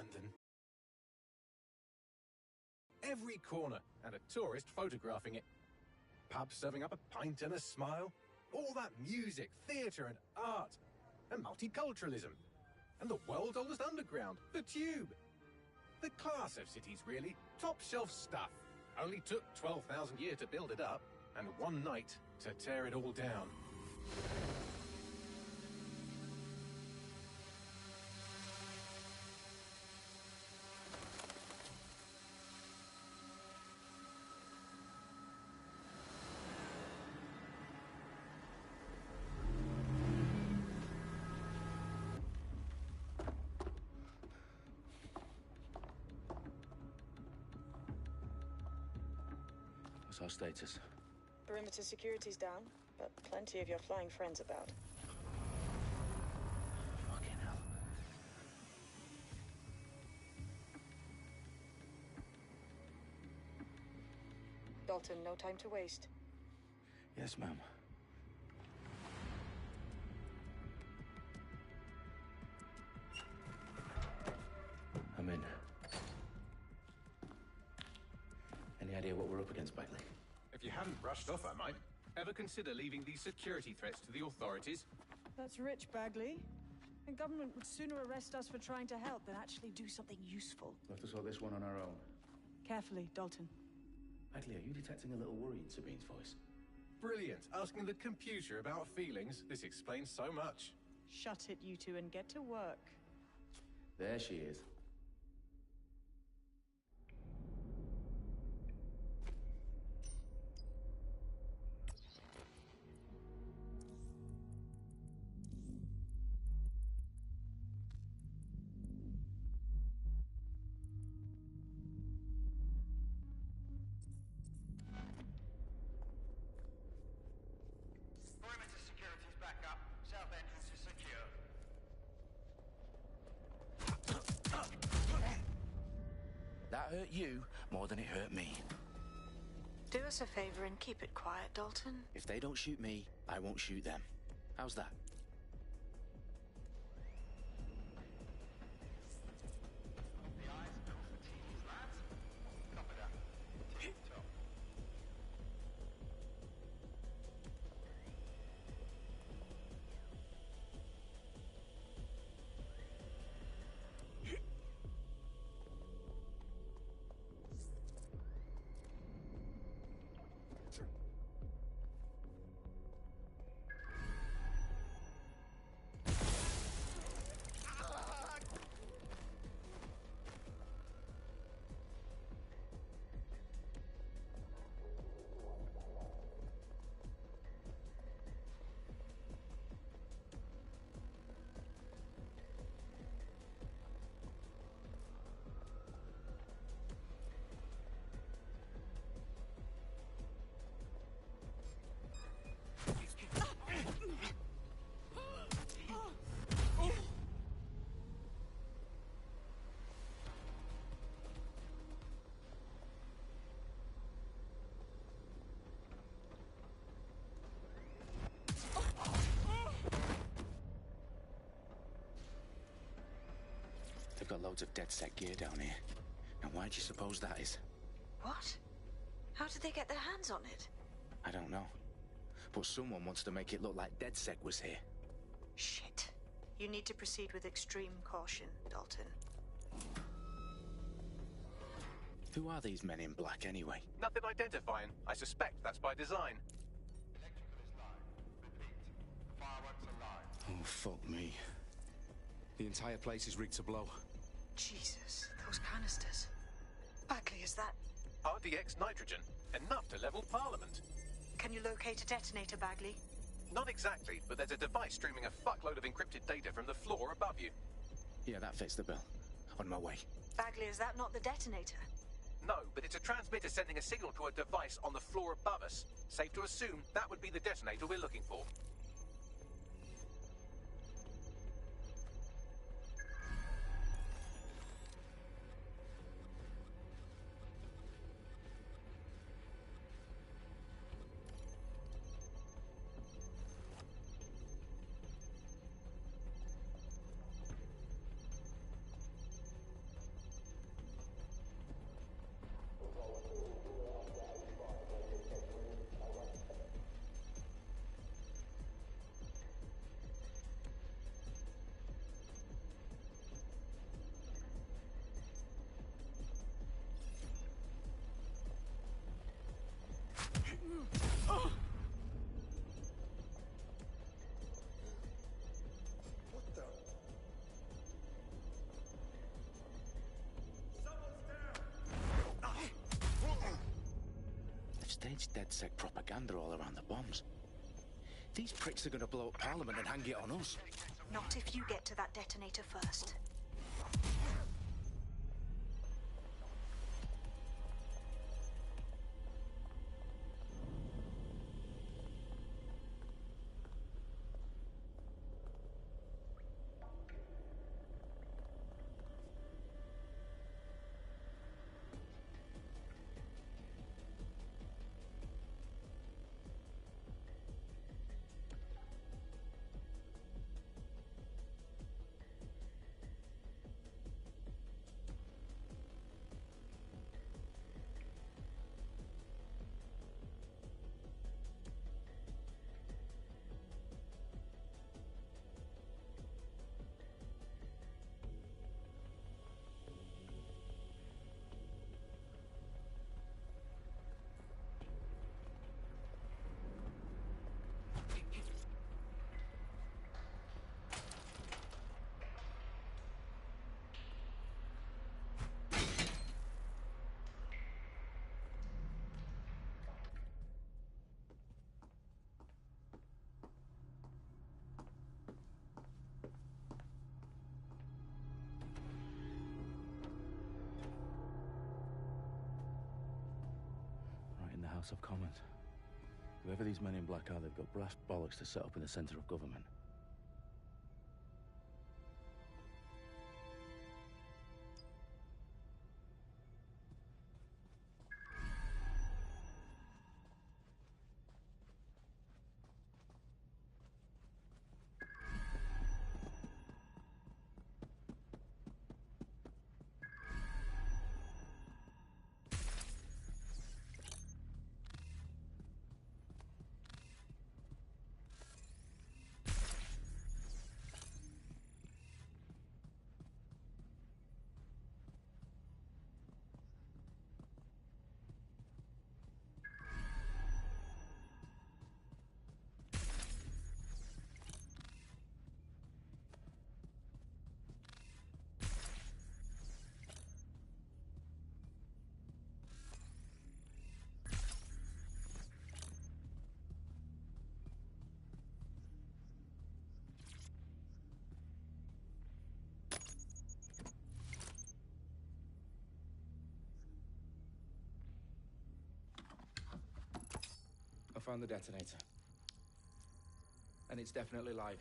London. Every corner, and a tourist photographing it. Pubs serving up a pint and a smile. All that music, theatre and art. And multiculturalism. And the world's oldest underground, the Tube. The class of cities, really. Top shelf stuff. Only took 12,000 years to build it up, and one night to tear it all down. What's our status? Perimeter security's down, but plenty of your flying friends about. Fucking hell. Dalton, no time to waste. Yes, ma'am. I'm in. Any idea what we're up against, Bagley? If you hadn't brushed off, I might. Ever consider leaving these security threats to the authorities? That's rich, Bagley. The government would sooner arrest us for trying to help than actually do something useful. We'll have to sort this one on our own. Carefully, Dalton. Bagley, are you detecting a little worry in Sabine's voice? Brilliant. Asking the computer about feelings. This explains so much. Shut it, you two, and get to work. There she is. Perimeter security's back up. South entrance is secure. That hurt you more than it hurt me. Do us a favor and keep it quiet, Dalton. If they don't shoot me, I won't shoot them. How's that? The eyes off the teams, lads. Copy that. Tip-top. They've got loads of DedSec gear down here. Now, why do you suppose that is? What? How did they get their hands on it? I don't know. But someone wants to make it look like DedSec was here. Shit. You need to proceed with extreme caution, Dalton. Who are these men in black, anyway? Nothing identifying. I suspect that's by design. Electrical is live. Repeat. Fireworks are live. Oh, fuck me. The entire place is rigged to blow. Jesus, those canisters. Bagley, is that... RDX nitrogen. Enough to level Parliament. Can you locate a detonator, Bagley? Not exactly, but there's a device streaming a fuckload of encrypted data from the floor above you. Yeah, that fits the bill. On my way. Bagley, is that not the detonator? No, but it's a transmitter sending a signal to a device on the floor above us. Safe to assume that would be the detonator we're looking for. staged DedSec propaganda all around the bombs. These pricks are gonna blow up Parliament and hang it on us. Not if you get to that detonator first. House of Commons. Whoever these men in black are, they've got brass bollocks to set up in the centre of government. I found the detonator. And it's definitely live.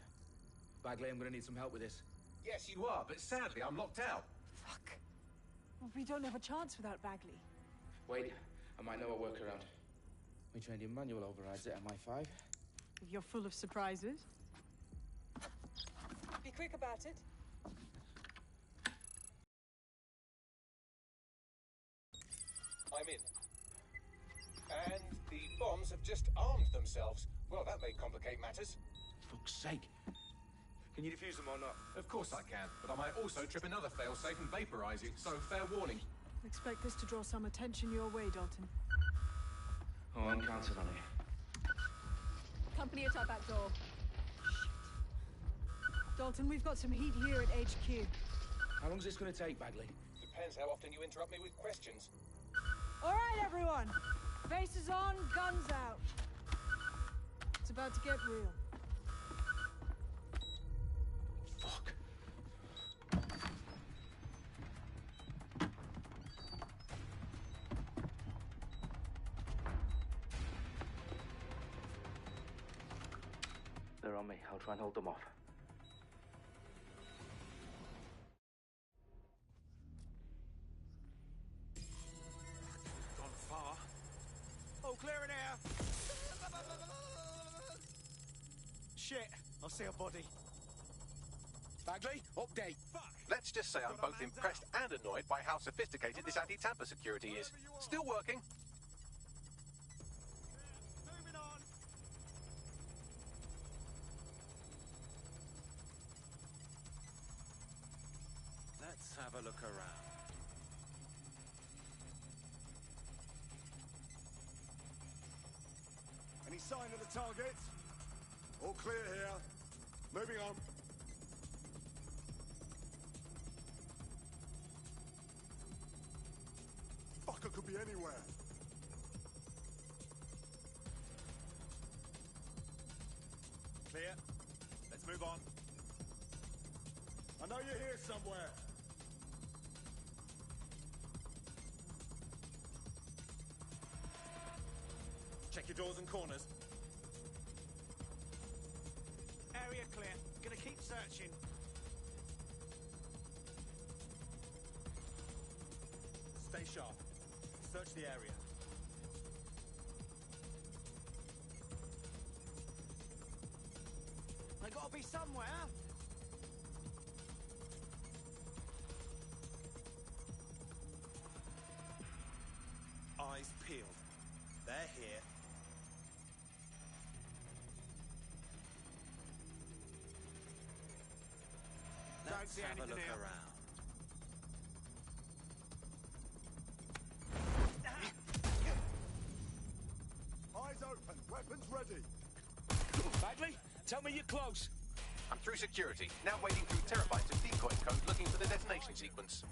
Bagley, I'm gonna need some help with this. Yes, you are, but sadly I'm locked out. Fuck. Well, we don't have a chance without Bagley. Wait, I might know a workaround. We trained in manual overrides at MI5. You're full of surprises. Be quick about it. I'm in. And the bombs have just armed themselves. Well, that may complicate matters. Fuck's sake. Can you defuse them or not? Of course I can, but I might also trip another failsafe and vaporize you, so fair warning. Expect this to draw some attention your way, Dalton. Oh, I'm counting on it. Company at our back door. Shit. Dalton, we've got some heat here at HQ. How long's this gonna take, Bagley? Depends how often you interrupt me with questions. All right, everyone. Faces on, guns out. It's about to get real. Fuck. They're on me. I'll try and hold them off. Gone far. Oh, clear in here! Shit, I see a body. Bagley, update. Fuck! Let's just say I'm both impressed and annoyed by how sophisticated this anti-tamper security is. Still working. Moving on. Let's have a look around. Any sign of the target? All clear here. Moving on. Fucker could be anywhere. clear. Let's move on. I know you're here somewhere. Check your doors and corners. Area clear. Gonna keep searching. Stay sharp. Search the area. They gotta be somewhere. Eyes peeled. They're here. Let's have a look around. Eyes open. Weapons ready. Bagley, tell me you're close. I'm through security, now wading through terabytes of decoy code looking for the detonation sequence.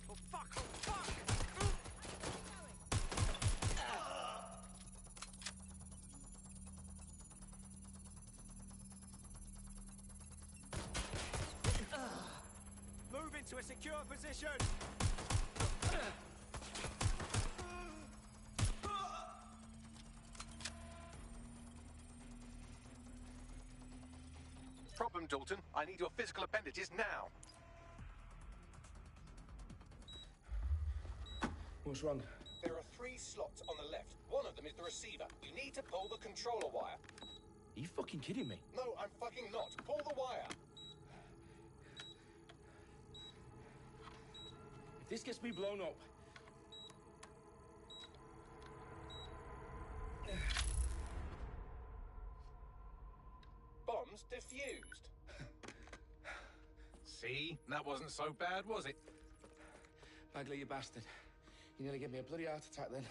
Oh fuck! Oh fuck! Move into a secure position. Problem, Dalton. I need your physical appendages now. What's wrong? There are 3 slots on the left. One of them is the receiver. You need to pull the controller wire. Are you fucking kidding me? No, I'm fucking not. Pull the wire. If this gets me blown up... Bombs defused. See? That wasn't so bad, was it? Bagley, you bastard. You nearly gave me a bloody heart attack then.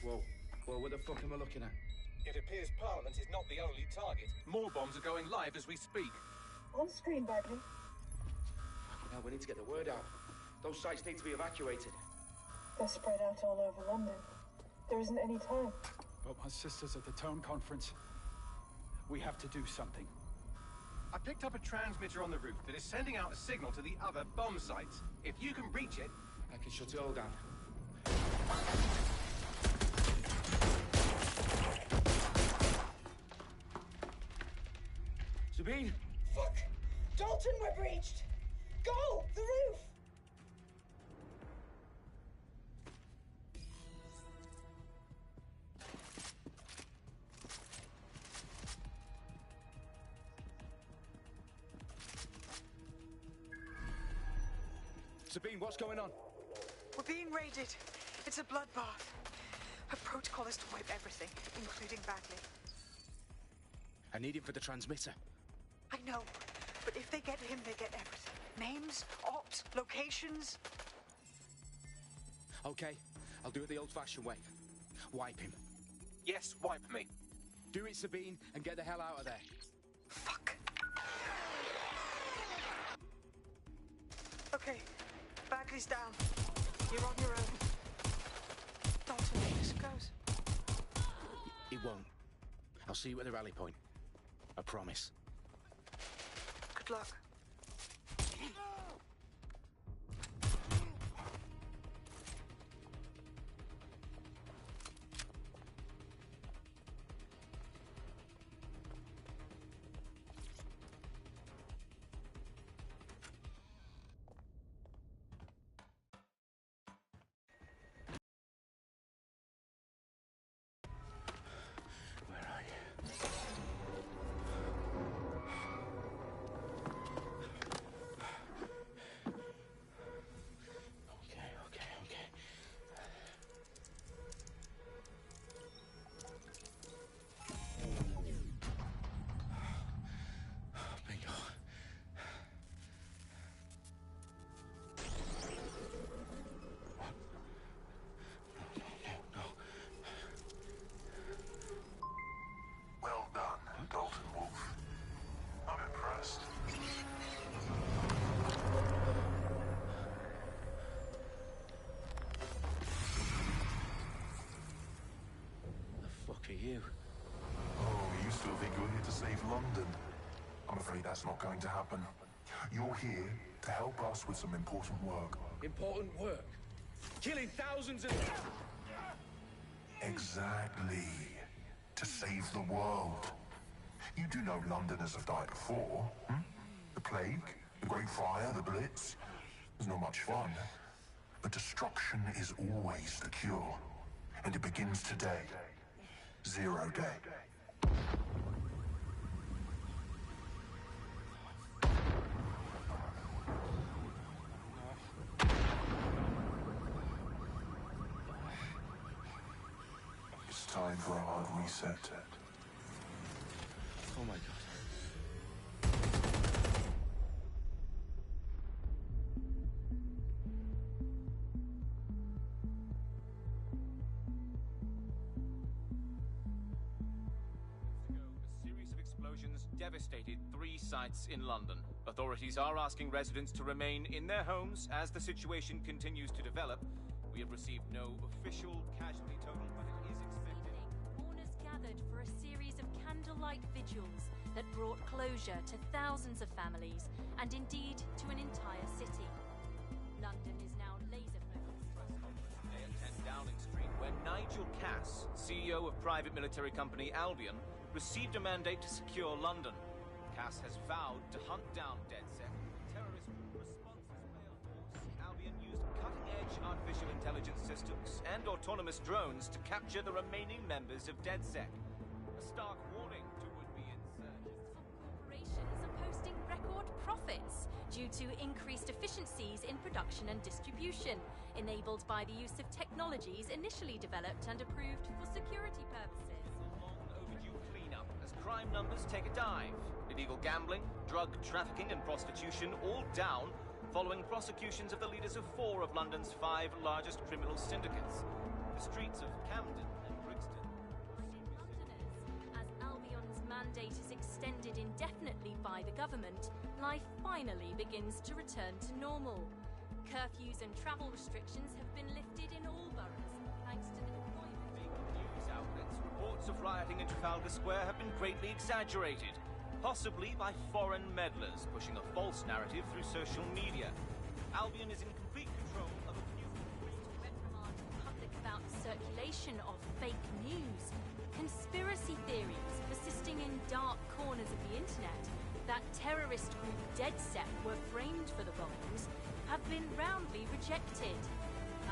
Whoa, what the fuck am I looking at? It appears Parliament is not the only target. More bombs are going live as we speak. On screen, Bagley. Now we need to get the word out. Those sites need to be evacuated. They're spread out all over London. There isn't any time. But my sister's at the town conference. We have to do something. I picked up a transmitter on the roof that is sending out a signal to the other bomb sites. If you can reach it... I can shut it all down. Sabine! Fuck! Dalton, we're breached! Go! The roof! Sabine, what's going on? We're being raided. It's a bloodbath. Her protocol is to wipe everything, including Bagley. I need him for the transmitter. I know, but if they get him, they get everything. Names, ops, locations. Okay, I'll do it the old-fashioned way. Wipe him. Yes, wipe me. Do it, Sabine, and get the hell out of there. Fuck. Okay, Bagley's down. You're on your own. Dalton, this goes. It won't. I'll see you at the rally point. I promise. Good luck. Where are you? afraid that's not going to happen. You're here to help us with some important work. Important work? Killing thousands of... Exactly. To save the world. You do know Londoners have died before, hmm? The plague, the Great Fire, the Blitz. It's not much fun. But destruction is always the cure. And it begins today. Zero Day. It's time for a hard reset. Oh my God. Devastated 3 sites in London. Authorities are asking residents to remain in their homes as the situation continues to develop. We have received no official casualty total, but it is expected. Mourners gathered for a series of candlelight vigils that brought closure to thousands of families and indeed to an entire city. London is now laser-focused. Today at 10 Downing Street, where Nigel Cass, CEO of private military company Albion, received a mandate to secure London. Cass has vowed to hunt down DedSec. Terrorist response force Albion used cutting-edge artificial intelligence systems and autonomous drones to capture the remaining members of DedSec. A stark warning to would-be insurgents. Corporations are posting record profits due to increased efficiencies in production and distribution, enabled by the use of technologies initially developed and approved for security purposes. Crime numbers take a dive. Illegal gambling, drug trafficking and prostitution all down following prosecutions of the leaders of 4 of London's 5 largest criminal syndicates. The streets of Camden and Brixton. Londoners, as Albion's mandate is extended indefinitely by the government, life finally begins to return to normal. Curfews and travel restrictions have been lifted in all boroughs, thanks to the reports of rioting in Trafalgar Square have been greatly exaggerated, possibly by foreign meddlers pushing a false narrative through social media. Albion is in complete control of a new reprimand the public about circulation of fake news, conspiracy theories persisting in dark corners of the internet that terrorist group DedSec were framed for the bombings have been roundly rejected.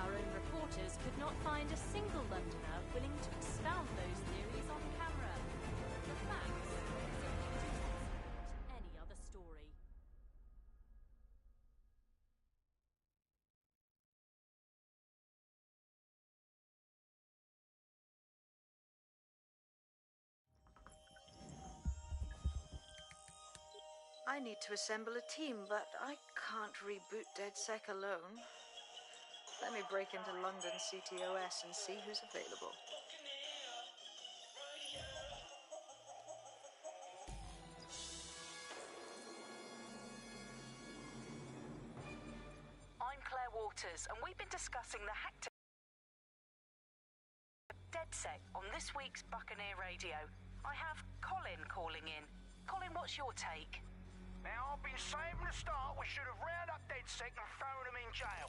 Our own reporters could not find a single Londoner willing to expound those theories on camera. The facts simply do not support any other story. I need to assemble a team, but I can't reboot DedSec alone. Let me break into London CTOS and see who's available. I'm Claire Waters, and we've been discussing the hack DedSec on this week's Buccaneer Radio. I have Colin calling in. Colin, what's your take? Now, I've been saying from the start we should have rounded up DedSec and thrown them in jail.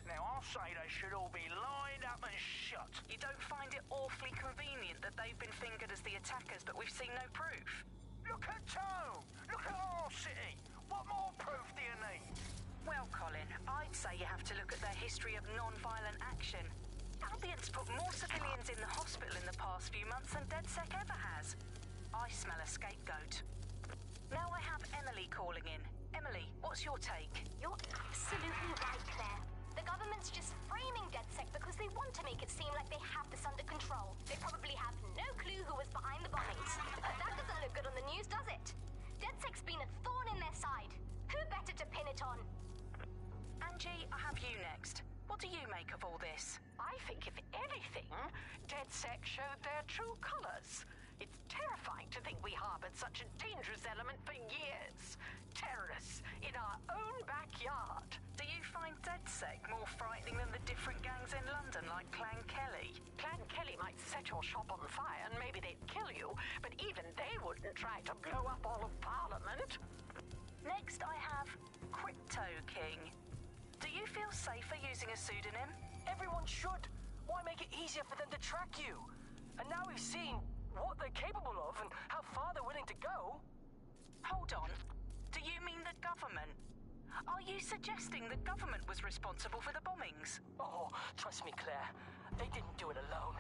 Now, I'll say they should all be lined up and shot. You don't find it awfully convenient that they've been fingered as the attackers, but we've seen no proof? Look at Tone! Look at our city! What more proof do you need? Well, Colin, I'd say you have to look at their history of non-violent action. Albion's put more civilians in the hospital in the past few months than DedSec ever has. I smell a scapegoat. Now I have Emily calling in. Emily, what's your take? You're absolutely right, Claire. The government's just framing DedSec because they want to make it seem like they have this under control. They probably have no clue who was behind the bombings. But that doesn't look good on the news, does it? DedSec's been a thorn in their side. Who better to pin it on? Angie, I have you next. What do you make of all this? I think, if anything, DedSec showed their true colors. It's terrifying to think we harbored such a dangerous element for years. Terrorists in our own backyard. Do you find DedSec more frightening than the different gangs in London, like Clan Kelly? Clan Kelly might set your shop on fire and maybe they'd kill kill you, but even they wouldn't try to blow up all of Parliament. Next, I have Crypto King. Do you feel safer using a pseudonym? Everyone should. Why make it easier for them to track you? And now we've seen what they're capable of and how far they're willing to go. Hold on. Do you mean the government? Are you suggesting the government was responsible for the bombings? Oh, trust me, Claire. They didn't do it alone.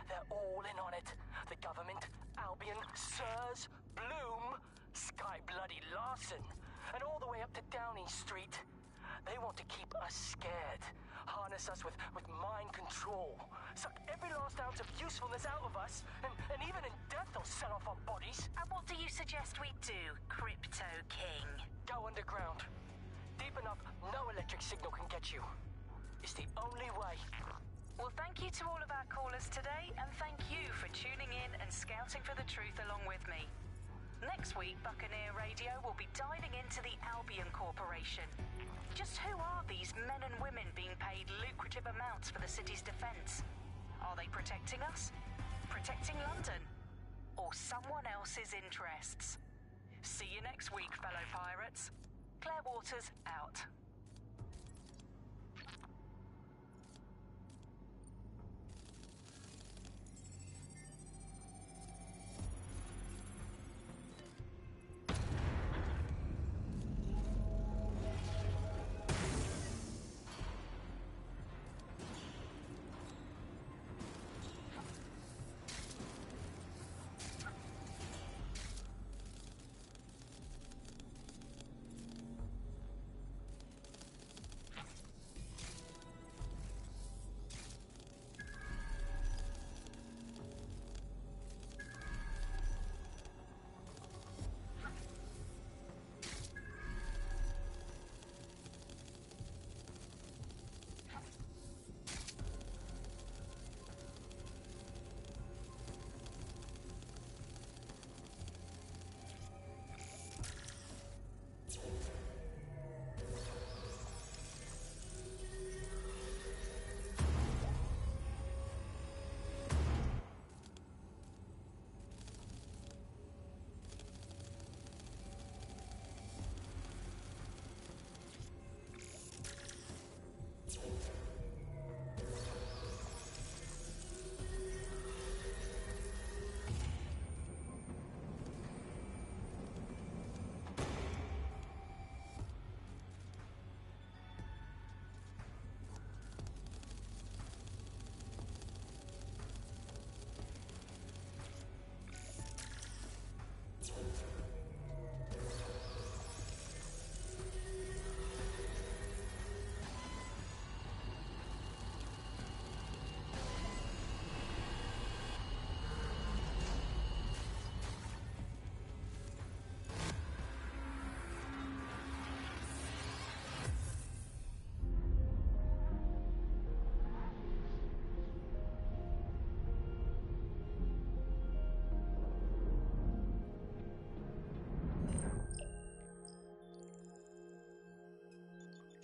They're all in on it. The government, Albion, Sirs, Bloom, Sky Bloody Larson, and all the way up to Downing Street. They want to keep us scared, harness us with mind control, suck every last ounce of usefulness out of us, and even in death they'll sell off our bodies. And what do you suggest we do, Crypto King? Go underground. Deep enough, no electric signal can get you. It's the only way. Well, thank you to all of our callers today, and thank you for tuning in and scouting for the truth along with me. Next week, Buccaneer Radio will be diving into the Albion Corporation. Just who are these men and women being paid lucrative amounts for the city's defense? Are they protecting us? Protecting London? Or someone else's interests? See you next week, fellow pirates. Claire Waters, out.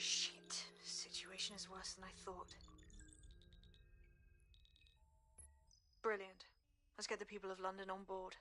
Shit. Situation is worse than I thought. Brilliant. Let's get the people of London on board.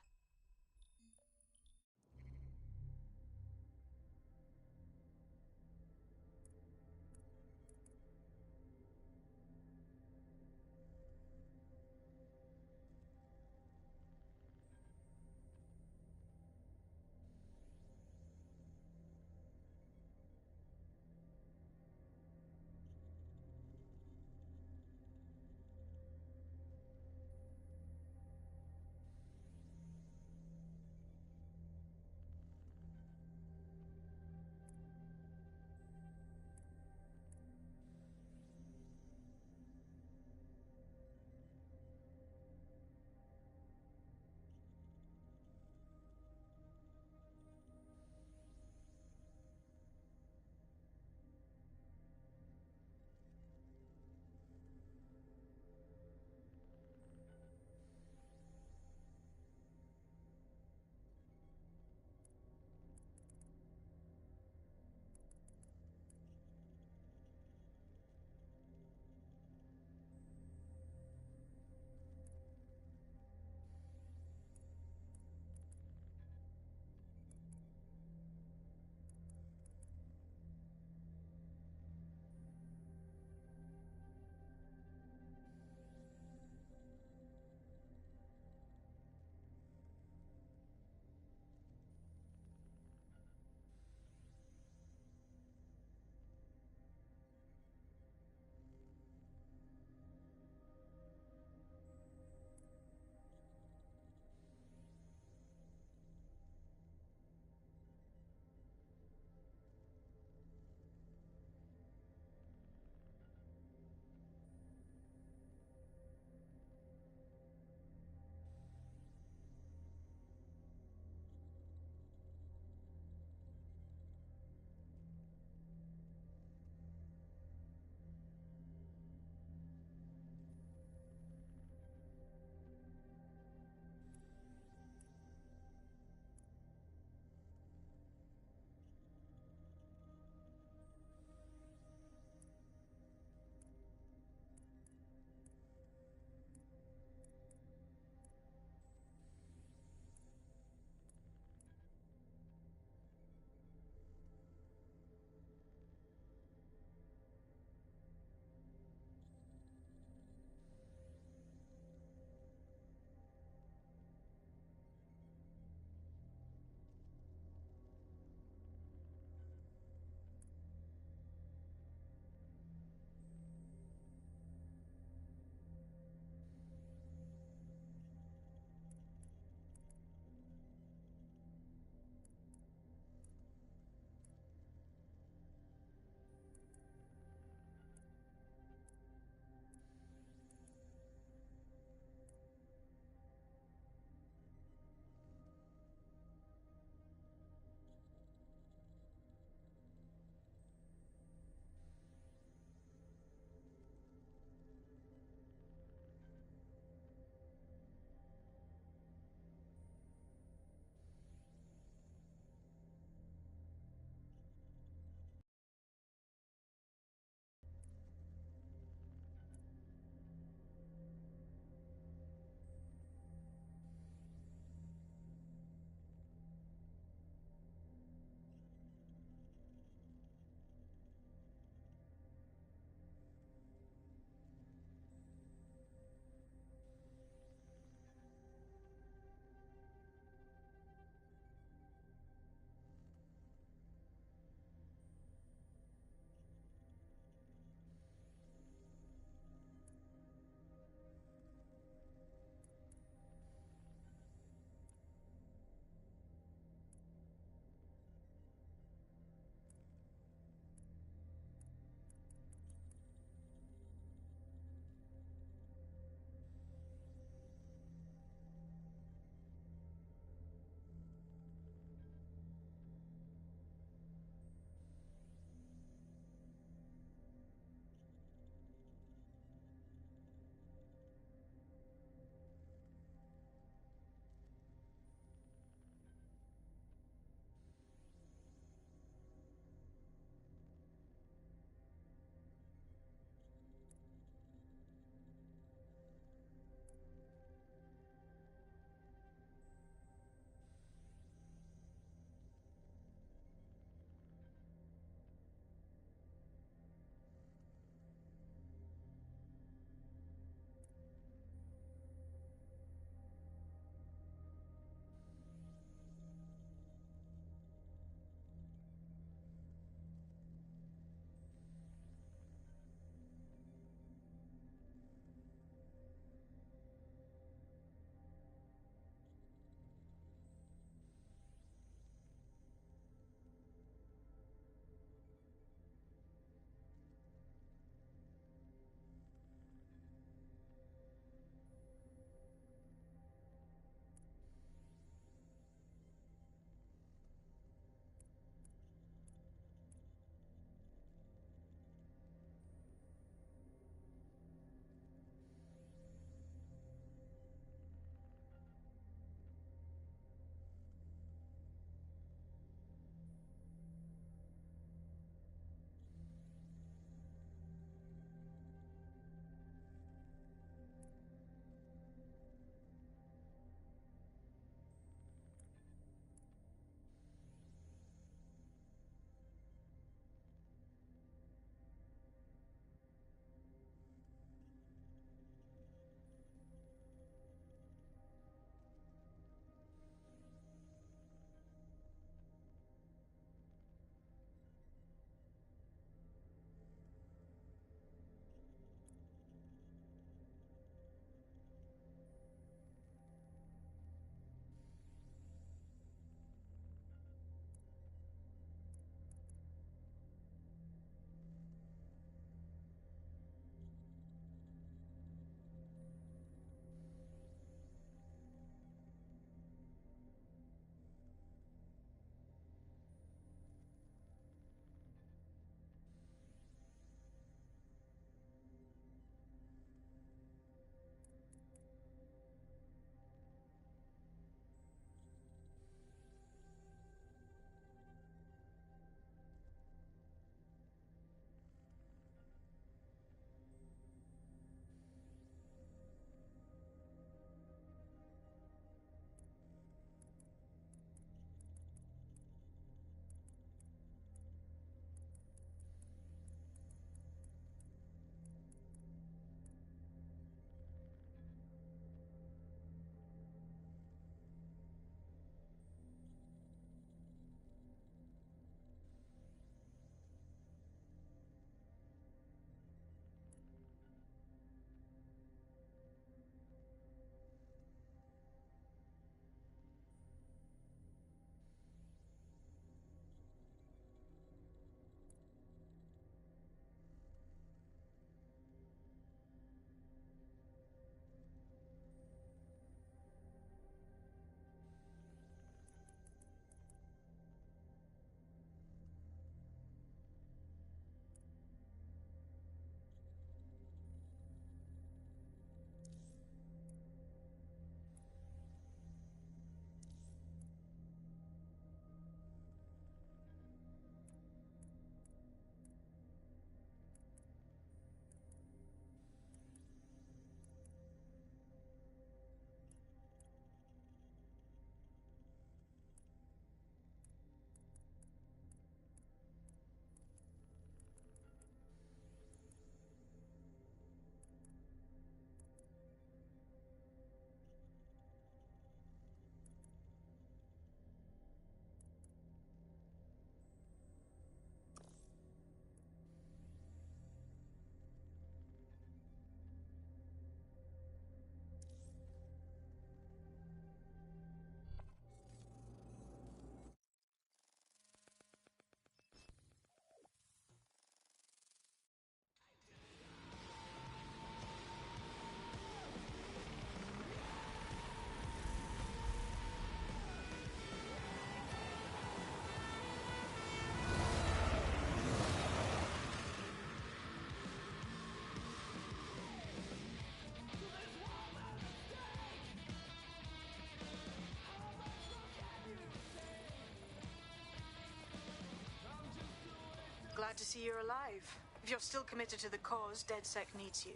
Glad to see you're alive. If you're still committed to the cause, DedSec needs you.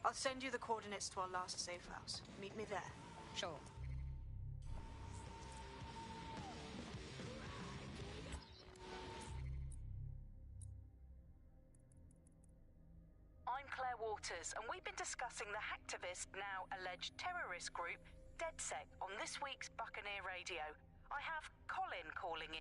I'll send you the coordinates to our last safe house. Meet me there. Sure. I'm Claire Waters, and we've been discussing the hacktivist, now alleged terrorist group, DedSec, on this week's Buccaneer Radio. I have Colin calling in.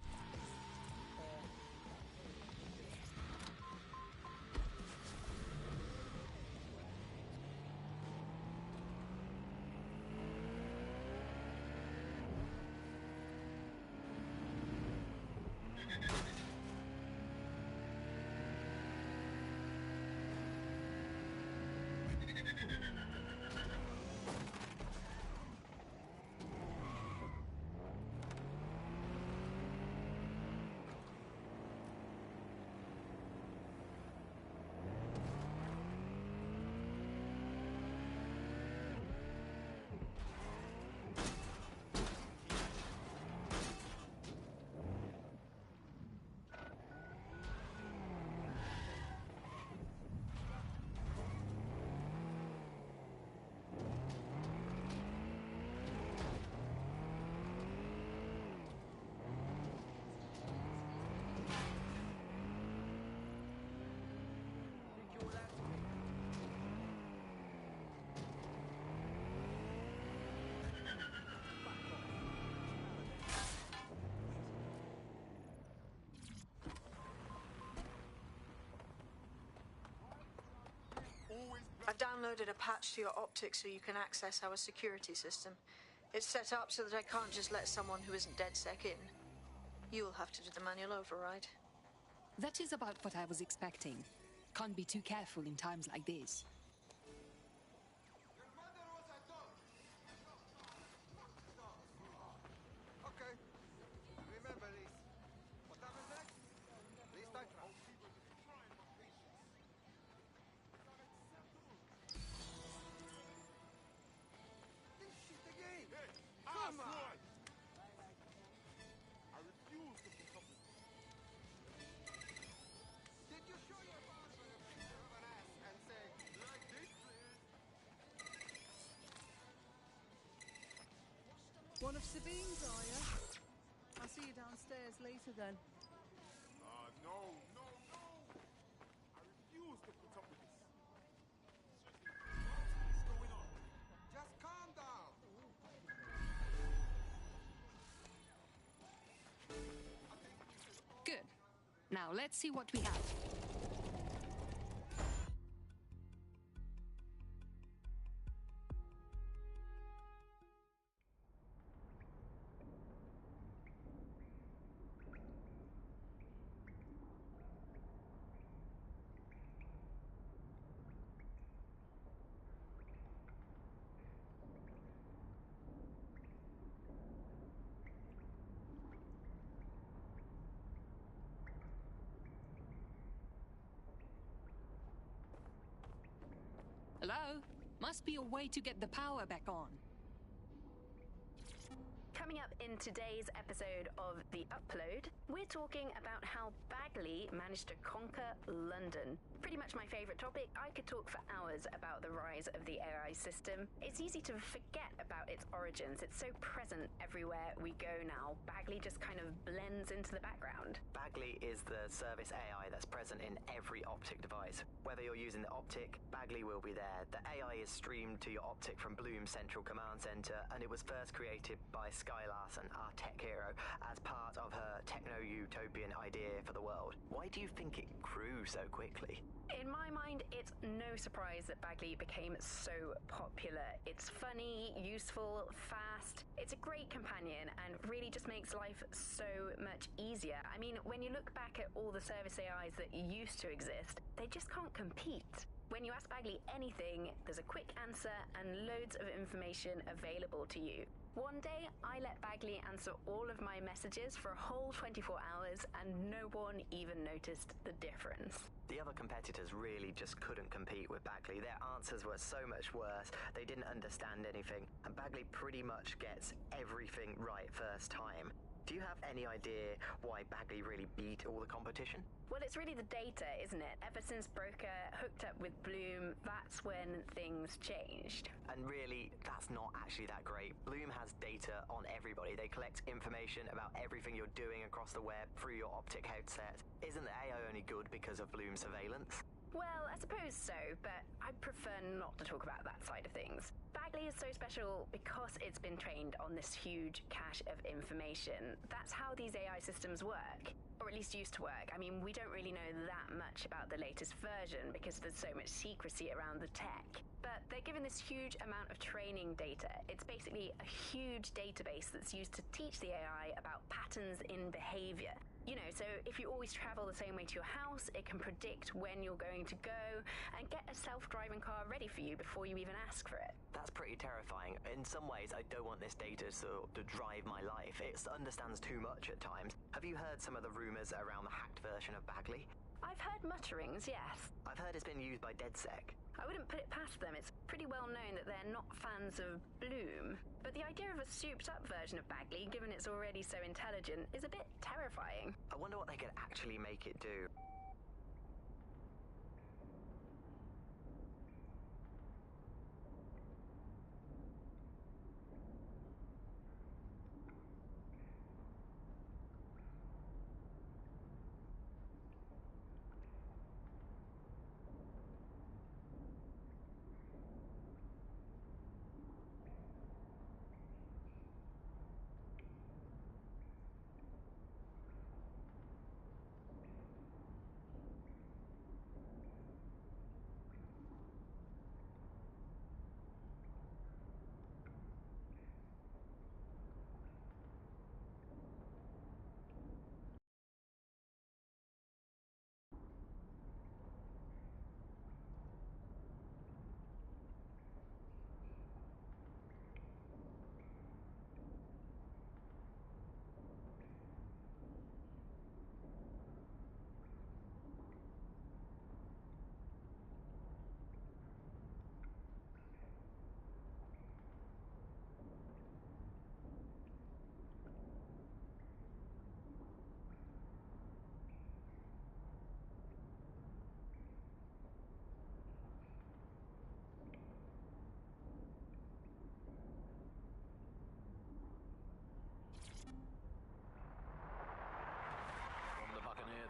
I've downloaded a patch to your optics so you can access our security system. It's set up so that I can't just let someone who isn't DedSec in. You'll have to do the manual override. That is about what I was expecting. Can't be too careful in times like this. Okay. Remember this. What happens next? Please don't try. This shit again. Come on. I refuse to put up with this. Did you show your father a picture of an ass and say, like this, please? One of Sabine's, are you? I'll see you downstairs later then. No. I refuse to put up with this. What's going on? Just calm down. Good. Now let's see what we have. Hello? Must be a way to get the power back on. Coming up in today's episode of The Upload, we're talking about how Bagley managed to conquer London. Pretty much my favourite topic. I could talk for hours about the rise of the AI system. It's easy to forget about its origins. It's so present everywhere we go now. Bagley just kind of blends into the background. Bagley is the service AI that's present in every Optic device. Whether you're using the Optic, Bagley will be there. The AI is streamed to your Optic from Bloom Central Command Center, and it was first created by Sky Larson, our tech hero, as part of her techno-utopian idea for the world. Why do you think it grew so quickly? In my mind, it's no surprise that Bagley became so popular. It's funny, useful, fast. It's a great companion and really just makes life so much easier. I mean, when you look back at all the service AIs that used to exist, they just can't compete. When you ask Bagley anything, there's a quick answer and loads of information available to you. One day, I let Bagley answer all of my messages for a whole 24 hours and no one even noticed the difference. The other competitors really just couldn't compete with Bagley. Their answers were so much worse. They didn't understand anything, and Bagley pretty much gets everything right first time. Do you have any idea why Bagley really beat all the competition? Well, it's really the data, isn't it? Ever since Broker hooked up with Bloom, that's when things changed. And really, that's not actually that great. Bloom has data on everybody. They collect information about everything you're doing across the web through your optic headset. Isn't the AI only good because of Bloom's surveillance? Well, I suppose so, but I prefer not to talk about that side of things. Bagley is so special because it's been trained on this huge cache of information. That's how these AI systems work, or at least used to work. I mean, we don't really know that much about the latest version because there's so much secrecy around the tech. But they're given this huge amount of training data. It's basically a huge database that's used to teach the AI about patterns in behavior. You know, so if you always travel the same way to your house, it can predict when you're going to go and get a self-driving car ready for you before you even ask for it. That's pretty terrifying. In some ways, I don't want this data to drive my life. It understands too much at times. Have you heard some of the rumors around the hacked version of Bagley? I've heard mutterings, yes. I've heard it's been used by DedSec. I wouldn't put it past them. It's pretty well known that they're not fans of Bloom. But the idea of a souped-up version of Bagley, given it's already so intelligent, is a bit terrifying. I wonder what they could actually make it do.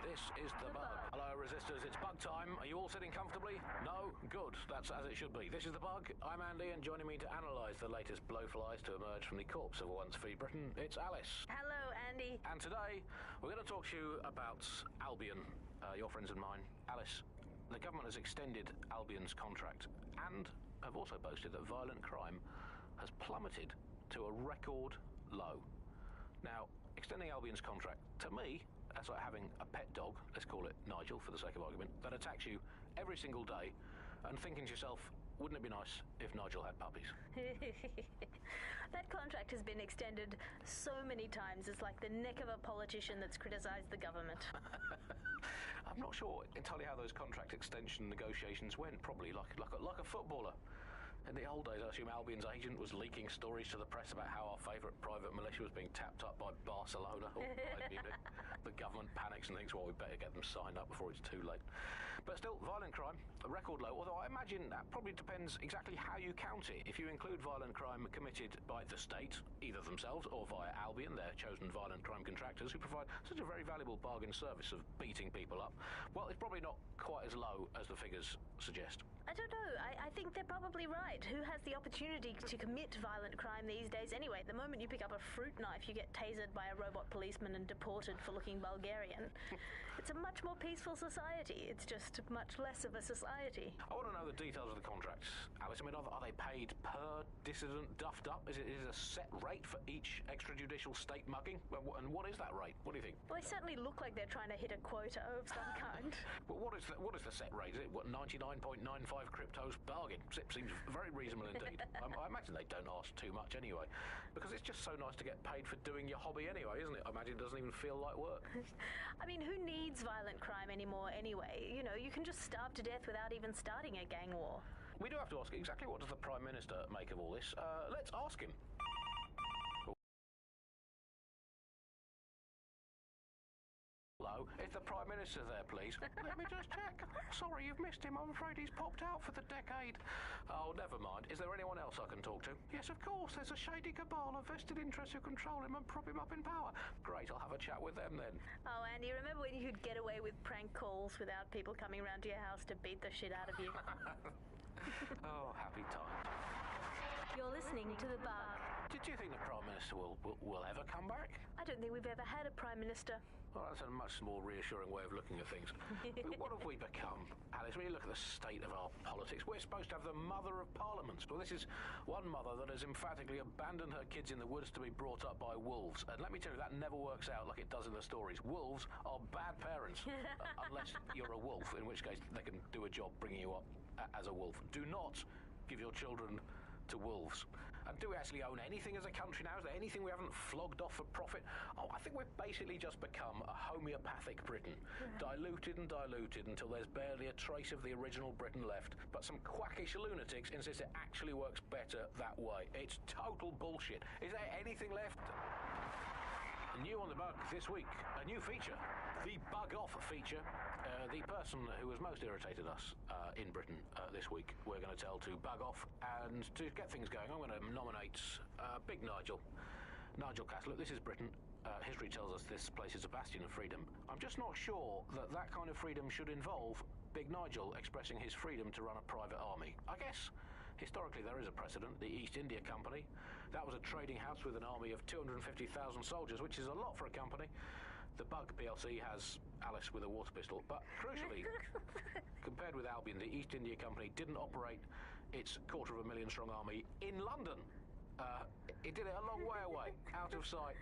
This is the bug. Hello, resistors, it's bug time. Are you all sitting comfortably? No? Good. That's as it should be. This is the bug. I'm Andy, and joining me to analyse the latest blowflies to emerge from the corpse of a once-free Britain, it's Alice. Hello, Andy. And today, we're going to talk to you about Albion, your friends and mine. Alice, the government has extended Albion's contract and have also boasted that violent crime has plummeted to a record low. Now, extending Albion's contract, to me, that's like having a pet dog, let's call it Nigel for the sake of argument, that attacks you every single day and thinking to yourself, wouldn't it be nice if Nigel had puppies? That contract has been extended so many times, it's like the neck of a politician that's criticised the government. I'm not sure entirely how those contract extension negotiations went, probably like a footballer. In the old days, I assume Albion's agent was leaking stories to the press about how our favourite private militia was being tapped up by Barcelona or Bayern Munich. The government panics and thinks, well, we better get them signed up before it's too late. But still, violent crime, a record low, although I imagine that probably depends exactly how you count it. If you include violent crime committed by the state, either themselves or via Albion, their chosen violent crime contractors, who provide such a very valuable bargain service of beating people up, well, it's probably not quite as low as the figures suggest. I don't know. I think they're probably right. Who has the opportunity to commit violent crime these days anyway? The moment you pick up a fruit knife, you get tasered by a robot policeman and deported for looking Bulgarian. It's a much more peaceful society. It's just much less of a society. I want to know the details of the contracts, Alice. I mean, are they paid per dissident duffed up? Is it a set rate for each extrajudicial state mugging? And what is that rate? What do you think? Well, they certainly look like they're trying to hit a quota of some kind. Well, what is the set rate? Is it, 99.95 cryptos bargain? Seems very reasonable indeed. I imagine they don't ask too much anyway, because it's just so nice to get paid for doing your hobby anyway, isn't it? I imagine it doesn't even feel like work. I mean, who needs violent crime anymore anyway? You know, you can just starve to death without even starting a gang war. We do have to ask exactly what does the Prime Minister make of all this. Let's ask him. Officer there, please. Let me just check. Sorry, you've missed him. I'm afraid he's popped out for the decade. Oh, never mind. Is there anyone else I can talk to? Yes, of course. There's a shady cabal of vested interests who control him and prop him up in power. Great, I'll have a chat with them then. Oh, Andy, remember when you could get away with prank calls without people coming round to your house to beat the shit out of you? Oh, happy times. You're listening to The Bug. Did you think the Prime Minister will ever come back? I don't think we've ever had a Prime Minister. Well, that's a much more reassuring way of looking at things. What have we become? Alice, when you look at the state of our politics, we're supposed to have the mother of parliaments. Well, this is one mother that has emphatically abandoned her kids in the woods to be brought up by wolves. And let me tell you, that never works out like it does in the stories. Wolves are bad parents, unless you're a wolf, in which case they can do a job bringing you up as a wolf. Do not give your children to wolves. And do we actually own anything as a country now? Is there anything we haven't flogged off for profit? Oh, I think we've basically just become a homeopathic Britain. Diluted and diluted until there's barely a trace of the original Britain left. But some quackish lunatics insist it actually works better that way. It's total bullshit. Is there anything left? New on The Bug this week, a new feature, the Bug Off feature. The person who has most irritated us in Britain this week, we're going to tell to bug off. And to get things going, I'm going to nominate Big Nigel. Nigel Cass. Look, this is Britain. History tells us this place is a bastion of freedom. I'm just not sure that that kind of freedom should involve Big Nigel expressing his freedom to run a private army. I guess historically there is a precedent, the East India Company. That was a trading house with an army of 250,000 soldiers, which is a lot for a company. The Bug PLC has Alice with a water pistol, but crucially, compared with Albion, the East India Company didn't operate its 250,000 strong army in London. It did it a long way away, out of sight,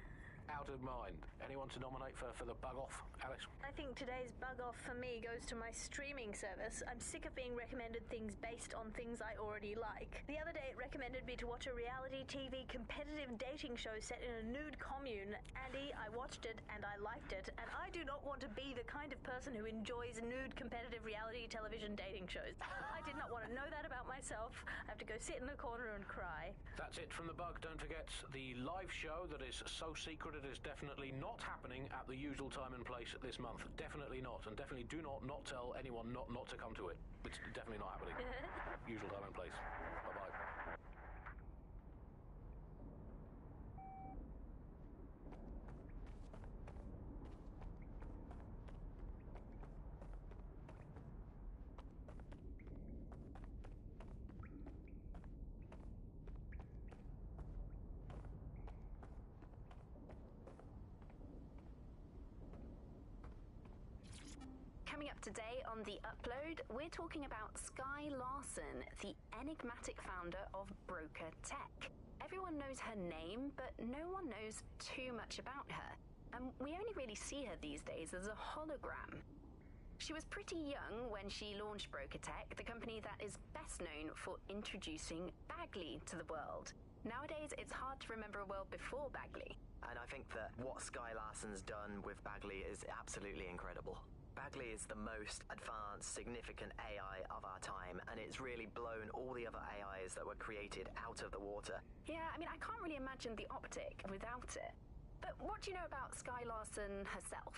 out of mind. Anyone to nominate for the Bug Off, Alex? I think today's Bug Off for me goes to my streaming service. I'm sick of being recommended things based on things I already like. The other day it recommended me to watch a reality TV competitive dating show set in a nude commune. Andy, I watched it and I liked it, and I do not want to be the kind of person who enjoys nude competitive reality television dating shows. I did not want to know that about myself. I have to go sit in the corner and cry. That's it from The Bug. Don't forget the live show that is so secret it is definitely not happening at the usual time and place this month. Definitely not. And definitely do not tell anyone not to come to it. It's definitely not happening. Usual time and place. Bye-bye. Coming up today on The Upload, we're talking about Skye Larson, the enigmatic founder of Broker Tech. Everyone knows her name, but no one knows too much about her. And we only really see her these days as a hologram. She was pretty young when she launched Broker Tech, the company that is best known for introducing Bagley to the world. Nowadays, it's hard to remember a world before Bagley. And I think that what Skye Larson's done with Bagley is absolutely incredible. Bagley is the most advanced, significant AI of our time, and it's really blown all the other AIs that were created out of the water. Yeah, I mean, I can't really imagine the optic without it. But what do you know about Skye Larson herself?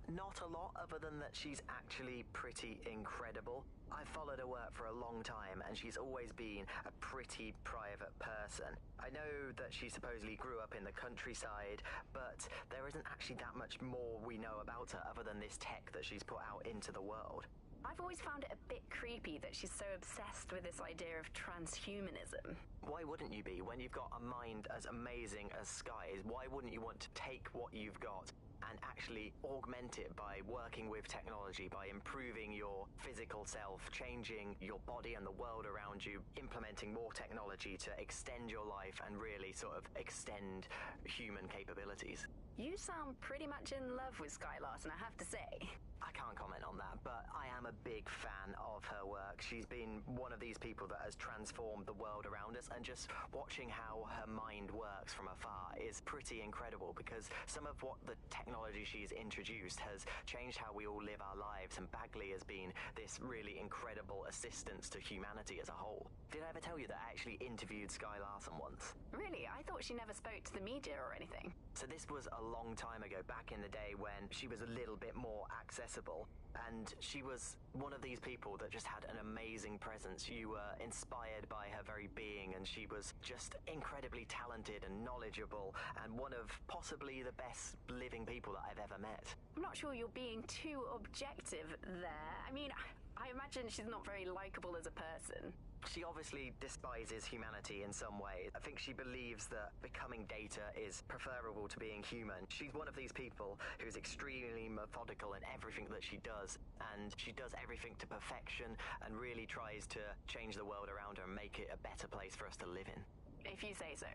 Not a lot, other than that she's actually pretty incredible. I've followed her work for a long time, and she's always been a pretty private person. I know that she supposedly grew up in the countryside, but there isn't actually that much more we know about her other than this tech that she's put out into the world. I've always found it a bit creepy that she's so obsessed with this idea of transhumanism. Why wouldn't you be? When you've got a mind as amazing as Skye's, why wouldn't you want to take what you've got and actually augment it by working with technology, by improving your physical self, changing your body and the world around you, implementing more technology to extend your life and really sort of extend human capabilities? You sound pretty much in love with Skye Larson, I have to say. I can't comment on that, but I am a big fan of her work. She's been one of these people that has transformed the world around us, and just watching how her mind works from afar is pretty incredible, because some of what the technology she's introduced has changed how we all live our lives, and Bagley has been this really incredible assistance to humanity as a whole. Did I ever tell you that I actually interviewed Skye Larson once? Really? I thought she never spoke to the media or anything. So this was a long time ago, back in the day when she was a little bit more accessible. And she was one of these people that just had an amazing presence. You were inspired by her very being, and she was just incredibly talented and knowledgeable, and one of possibly the best living people that I've ever met. I'm not sure you're being too objective there. I mean, I imagine she's not very likable as a person. She obviously despises humanity in some way. I think she believes that becoming Data is preferable to being human. She's one of these people who's extremely methodical in everything that she does, and she does everything to perfection and really tries to change the world around her and make it a better place for us to live in. If you say so.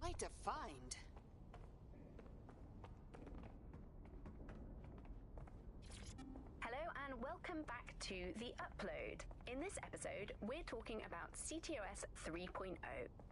Quite a find. Hello and welcome back to The Upload. In this episode, we're talking about CTOS 3.0,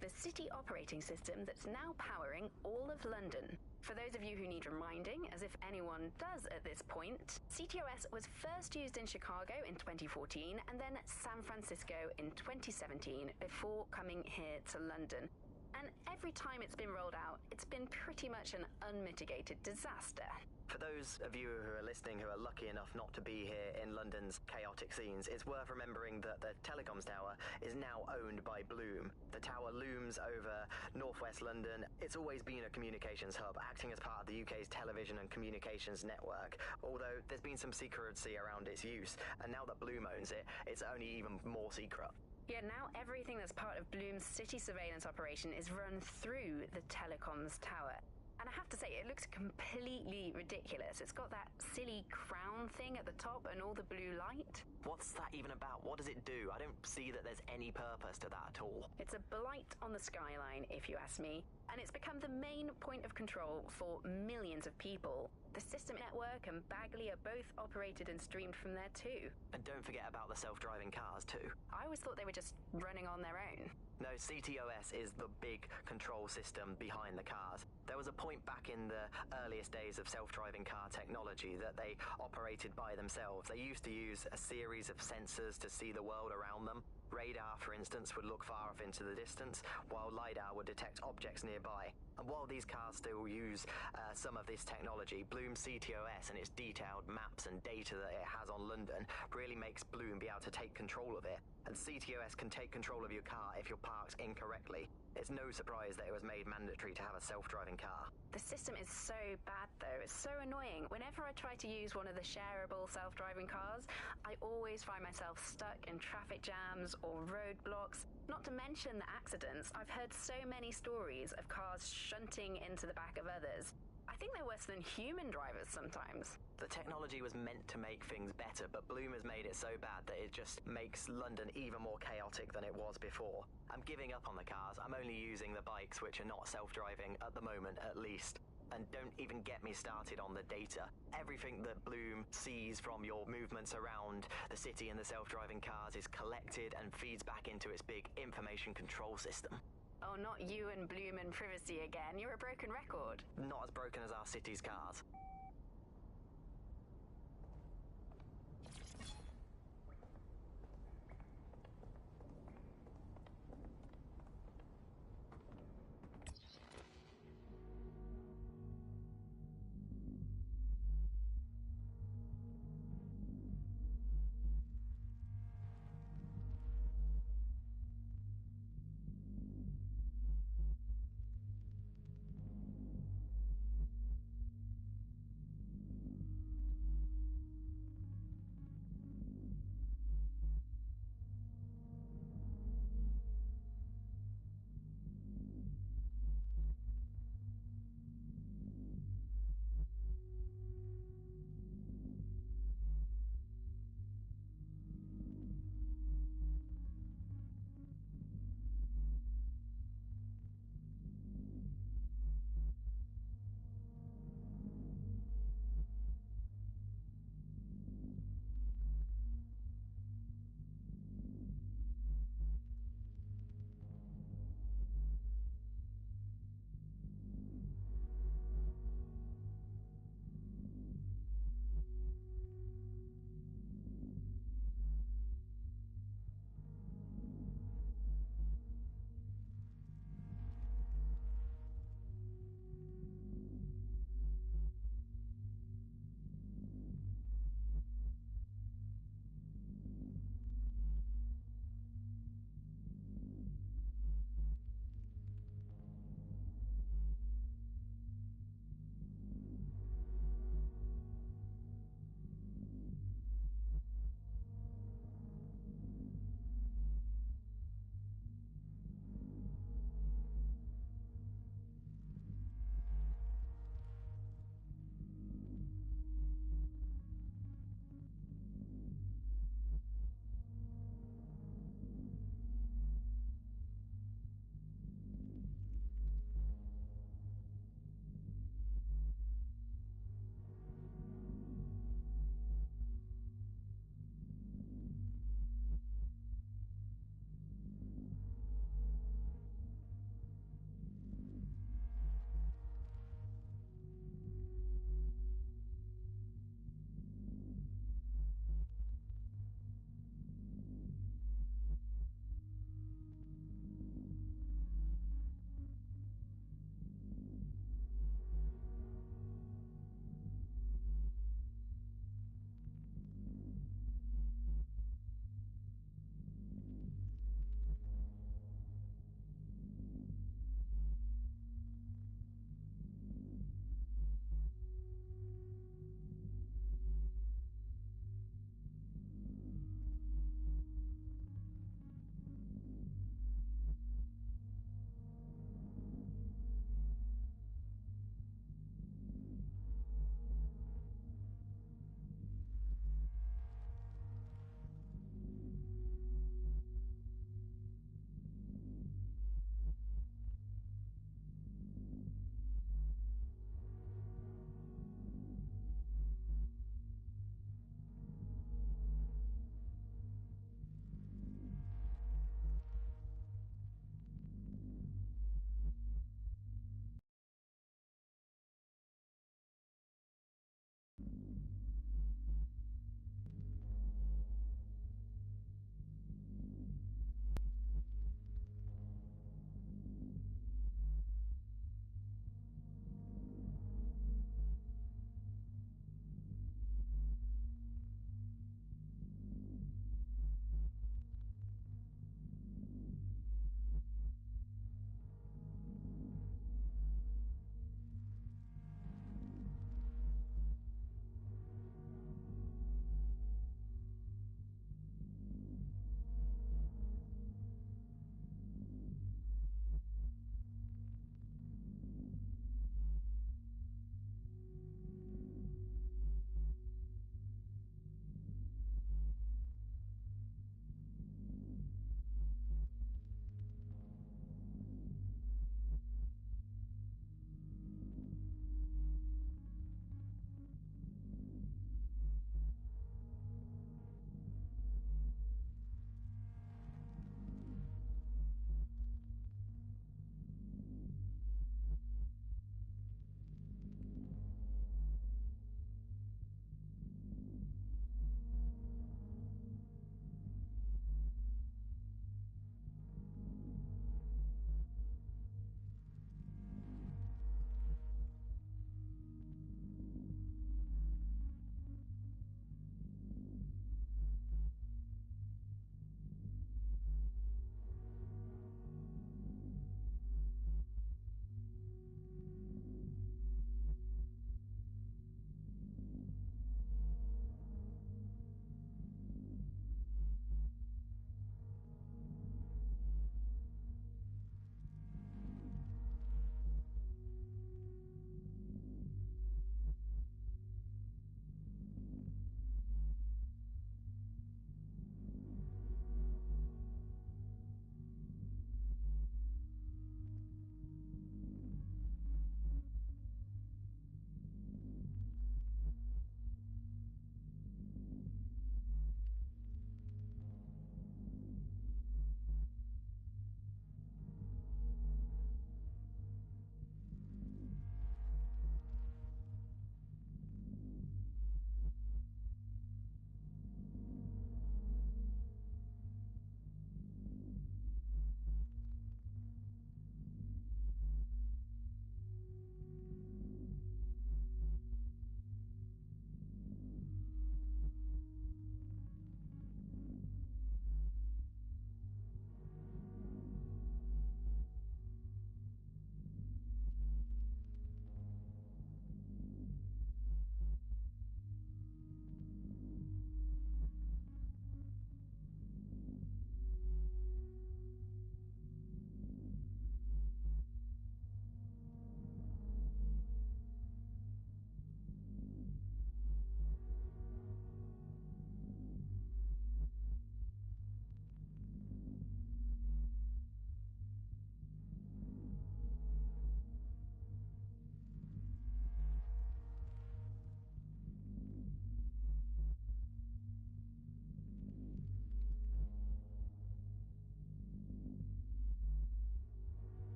the city operating system that's now powering all of London. For those of you who need reminding, as if anyone does at this point, CTOS was first used in Chicago in 2014 and then San Francisco in 2017 before coming here to London. And every time it's been rolled out, it's been pretty much an unmitigated disaster. For those of you who are listening who are lucky enough not to be here in London's chaotic scenes, it's worth remembering that the telecoms tower is now owned by Bloom. The tower looms over northwest London. It's always been a communications hub, acting as part of the UK's television and communications network, although there's been some secrecy around its use, and now that Bloom owns it, it's only even more secret. Yeah, now everything that's part of Bloom's city surveillance operation is run through the telecoms tower. And I have to say, it looks completely ridiculous. It's got that silly crown thing at the top and all the blue light. What's that even about? What does it do? I don't see that there's any purpose to that at all. It's a blight on the skyline, if you ask me. And it's become the main point of control for millions of people. The System Network and Bagley are both operated and streamed from there too. And don't forget about the self-driving cars too. I always thought they were just running on their own. No, CTOS is the big control system behind the cars. There was a point back in the earliest days of self-driving car technology that they operated by themselves. They used to use a series of sensors to see the world around them. Radar, for instance, would look far off into the distance, while LiDAR would detect objects nearby. And while these cars still use some of this technology, Bloom CTOS and its detailed maps and data that it has on London really makes Bloom be able to take control of it. And CTOS can take control of your car if you're parked incorrectly. It's no surprise that it was made mandatory to have a self-driving car. The system is so bad though, it's so annoying. Whenever I try to use one of the shareable self-driving cars, I always find myself stuck in traffic jams or roadblocks. Not to mention the accidents. I've heard so many stories of cars shunting into the back of others. I think they're worse than human drivers sometimes. The technology was meant to make things better, but Bloom has made it so bad that it just makes London even more chaotic than it was before. I'm giving up on the cars. I'm only using the bikes, which are not self-driving at the moment, at least. And don't even get me started on the data. Everything that Bloom sees from your movements around the city and the self-driving cars is collected and feeds back into its big information control system. Oh, not you and Bloom and privacy again. You're a broken record. Not as broken as our city's cars.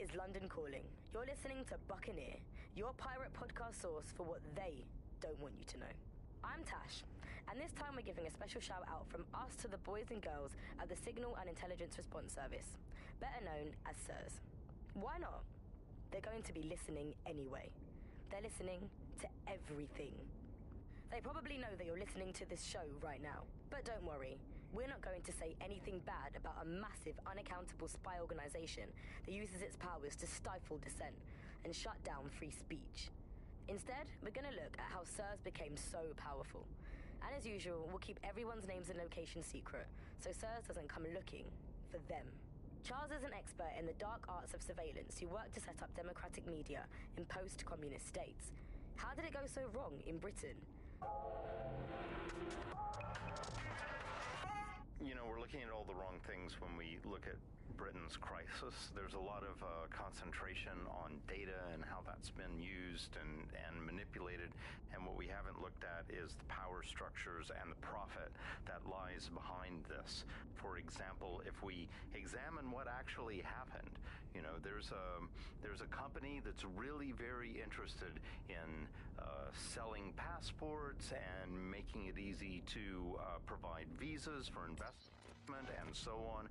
is London Calling. You're listening to Buccaneer, your pirate podcast source for what they don't want you to know. I'm Tash, and this time we're giving a special shout out from us to the boys and girls at the Signal and Intelligence Response Service, better known as SIRS. Why not? They're going to be listening anyway. They're listening to everything. They probably know that you're listening to this show right now, but don't worry. We're not going to say anything bad about a massive, unaccountable spy organization that uses its powers to stifle dissent and shut down free speech. Instead, we're going to look at how SIRS became so powerful. And as usual, we'll keep everyone's names and locations secret, so SIRS doesn't come looking for them. Charles is an expert in the dark arts of surveillance who worked to set up democratic media in post-communist states. How did it go so wrong in Britain? You know, we're looking at all the wrong things when we look at Britain's crisis. There's a lot of concentration on data and how that's been used and manipulated. And what we haven't looked at is the power structures and the profit that lies behind this. For example, if we examine what actually happened, you know, there's a company that's really very interested in selling passports and making it easy to provide visas for investment and so on.